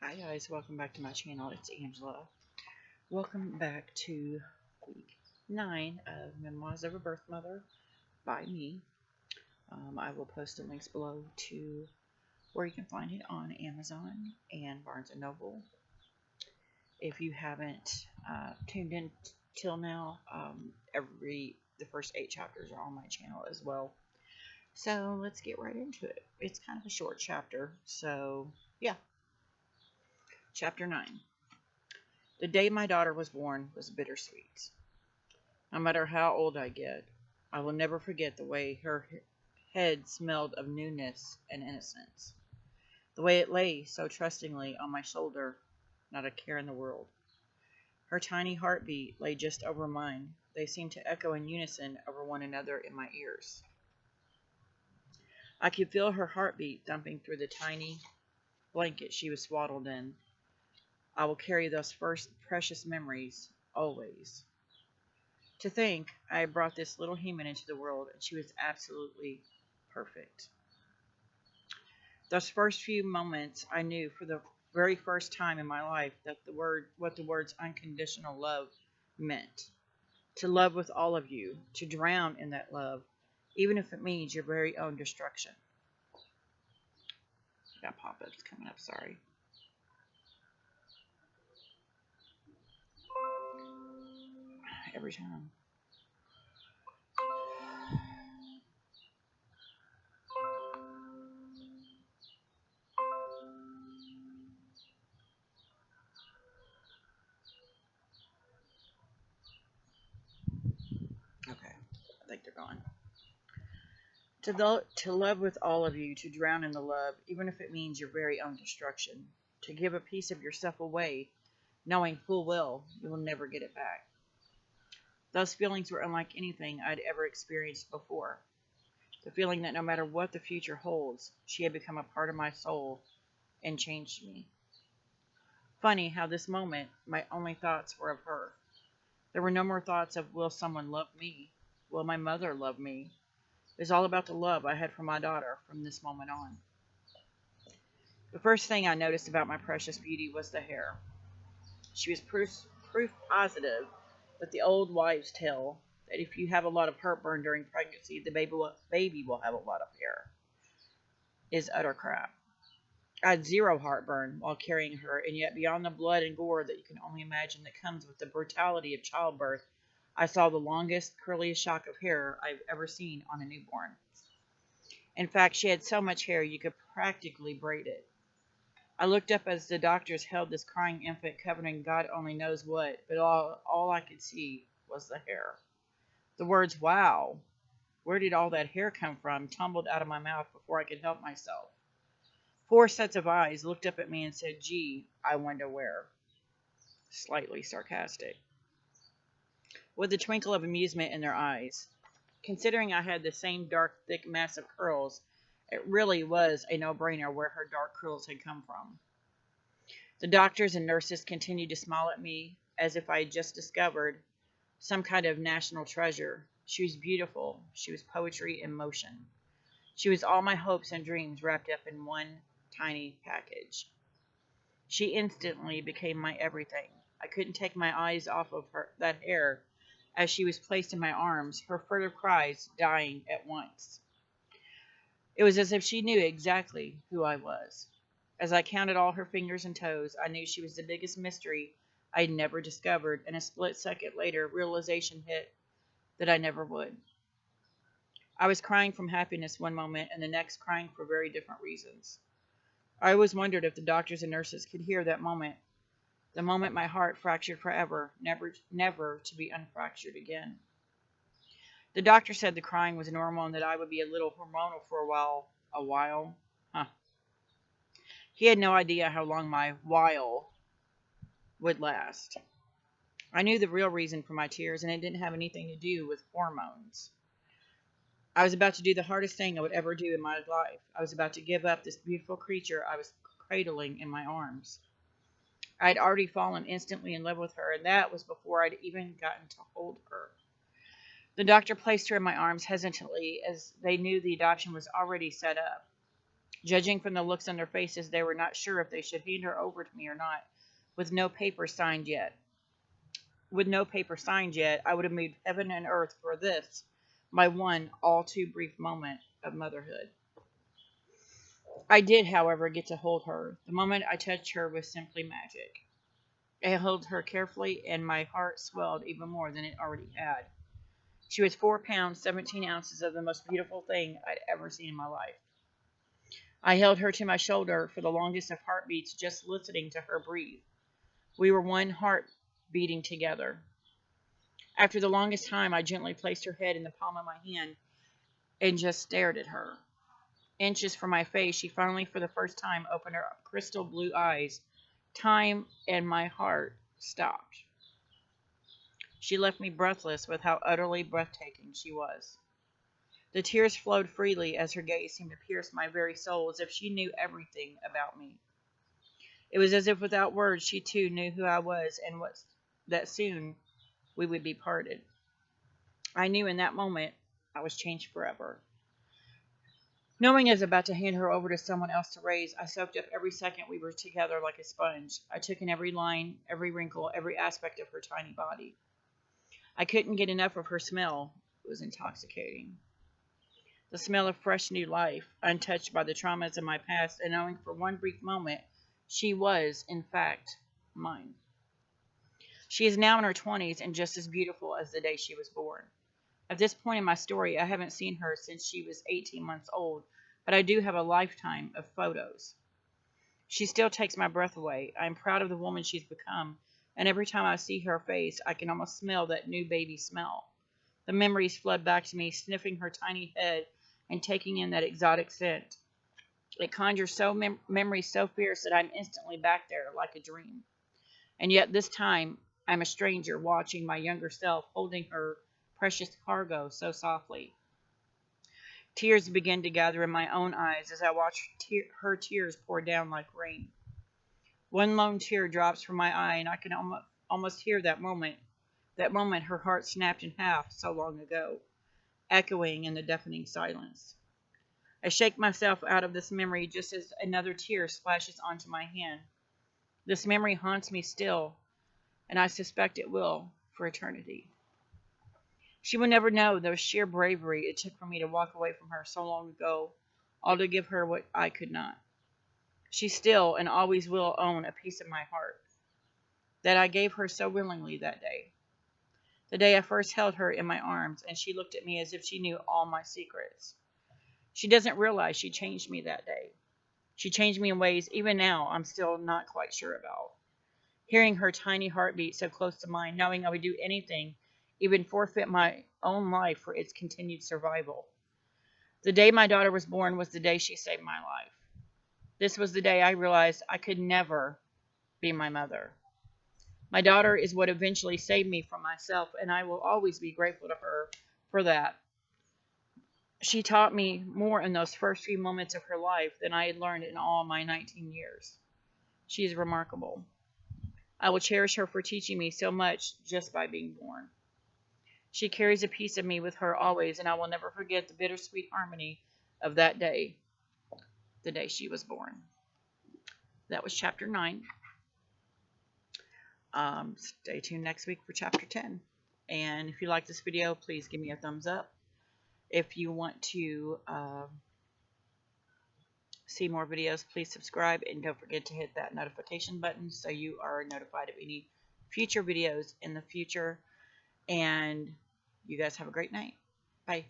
Hi guys, welcome back to my channel. It's Angela. Welcome back to week 9 of Memoirs of a Birth Mother by me. I will post the links below to where you can find it on Amazon and Barnes & Noble. If you haven't tuned in till now, the first 8 chapters are on my channel as well. So let's get right into it. It's kind of a short chapter, so yeah. Chapter 9. The day my daughter was born was bittersweet. No matter how old I get, I will never forget the way her head smelled of newness and innocence. The way it lay so trustingly on my shoulder, not a care in the world. Her tiny heartbeat lay just over mine. They seemed to echo in unison over one another in my ears. I could feel her heartbeat thumping through the tiny blanket she was swaddled in. I will carry those first precious memories always. To think I had brought this little human into the world and she was absolutely perfect. Those first few moments I knew for the very first time in my life that what the words unconditional love meant. To love with all of you, to drown in that love, even if it means your very own destruction. Got pop-ups coming up, sorry. Every time. Okay, I think they're gone. To love with all of you, to drown in the love, even if it means your very own destruction. To give a piece of yourself away, knowing full well you will never get it back. Those feelings were unlike anything I'd ever experienced before. The feeling that no matter what the future holds, she had become a part of my soul and changed me. Funny how this moment, my only thoughts were of her. There were no more thoughts of, will someone love me? Will my mother love me? It was all about the love I had for my daughter from this moment on. The first thing I noticed about my precious beauty was the hair. She was proof positive that the old wives' tale that if you have a lot of heartburn during pregnancy, the baby will have a lot of hair is utter crap. I had zero heartburn while carrying her, and yet beyond the blood and gore that you can only imagine that comes with the brutality of childbirth, I saw the longest, curliest shock of hair I've ever seen on a newborn. In fact, she had so much hair you could practically braid it. I looked up as the doctors held this crying infant covered in God only knows what, but all I could see was the hair. The words, wow, where did all that hair come from, tumbled out of my mouth before I could help myself. 4 sets of eyes looked up at me and said, gee, I wonder where. Slightly sarcastic. With a twinkle of amusement in their eyes. Considering I had the same dark, thick mass of curls, it really was a no-brainer where her dark curls had come from. The doctors and nurses continued to smile at me as if I had just discovered some kind of national treasure. She was beautiful. She was poetry in motion. She was all my hopes and dreams wrapped up in one tiny package. She instantly became my everything. I couldn't take my eyes off of that hair as she was placed in my arms, her furtive cries dying at once. It was as if she knew exactly who I was. As I counted all her fingers and toes, I knew she was the biggest mystery I'd never discovered, and a split second later, realization hit that I never would. I was crying from happiness one moment, and the next crying for very different reasons. I always wondered if the doctors and nurses could hear that moment, the moment my heart fractured forever, never to be unfractured again. The doctor said the crying was normal and that I would be a little hormonal for a while. A while? Huh. He had no idea how long my while would last. I knew the real reason for my tears, and it didn't have anything to do with hormones. I was about to do the hardest thing I would ever do in my life. I was about to give up this beautiful creature I was cradling in my arms. I had already fallen instantly in love with her, and that was before I'd even gotten to hold her. The doctor placed her in my arms hesitantly, as they knew the adoption was already set up. Judging from the looks on their faces, they were not sure if they should hand her over to me or not, with no paper signed yet. With no paper signed yet, I would have moved heaven and earth for this, my one all too brief moment of motherhood. I did, however, get to hold her. The moment I touched her was simply magic. I held her carefully, and my heart swelled even more than it already had. She was 4 pounds, 17 ounces of the most beautiful thing I'd ever seen in my life. I held her to my shoulder for the longest of heartbeats, just listening to her breathe. We were one heart beating together. After the longest time, I gently placed her head in the palm of my hand and just stared at her. Inches from my face, she finally, for the first time, opened her crystal blue eyes. Time and my heart stopped. She left me breathless with how utterly breathtaking she was. The tears flowed freely as her gaze seemed to pierce my very soul, as if she knew everything about me. It was as if without words she too knew who I was and that soon we would be parted. I knew in that moment I was changed forever. Knowing I was about to hand her over to someone else to raise, I soaked up every second we were together like a sponge. I took in every line, every wrinkle, every aspect of her tiny body. I couldn't get enough of her smell. It was intoxicating. The smell of fresh new life, untouched by the traumas of my past, and knowing for one brief moment she was, in fact, mine. She is now in her 20s and just as beautiful as the day she was born. At this point in my story, I haven't seen her since she was 18 months old, but I do have a lifetime of photos. She still takes my breath away. I am proud of the woman she's become, and every time I see her face, I can almost smell that new baby smell. The memories flood back to me, sniffing her tiny head and taking in that exotic scent. It conjures memories so fierce that I'm instantly back there like a dream. And yet this time, I'm a stranger watching my younger self holding her precious cargo so softly. Tears begin to gather in my own eyes as I watch her tears pour down like rain. One lone tear drops from my eye, and I can almost hear that moment her heart snapped in half so long ago, echoing in the deafening silence. I shake myself out of this memory just as another tear splashes onto my hand. This memory haunts me still, and I suspect it will for eternity. She will never know the sheer bravery it took for me to walk away from her so long ago, all to give her what I could not. She still and always will own a piece of my heart that I gave her so willingly that day. The day I first held her in my arms, and she looked at me as if she knew all my secrets. She doesn't realize she changed me that day. She changed me in ways even now I'm still not quite sure about. Hearing her tiny heartbeat so close to mine, knowing I would do anything, even forfeit my own life for its continued survival. The day my daughter was born was the day she saved my life. This was the day I realized I could never be my mother. My daughter is what eventually saved me from myself, and I will always be grateful to her for that. She taught me more in those first few moments of her life than I had learned in all my 19 years. She is remarkable. I will cherish her for teaching me so much just by being born. She carries a piece of me with her always, and I will never forget the bittersweet harmony of that day, the day she was born. That was chapter 9. Stay tuned next week for chapter 10. And if you like this video, please give me a thumbs up. If you want to see more videos, please subscribe, and don't forget to hit that notification button so you are notified of any future videos in the future. And you guys have a great night. Bye.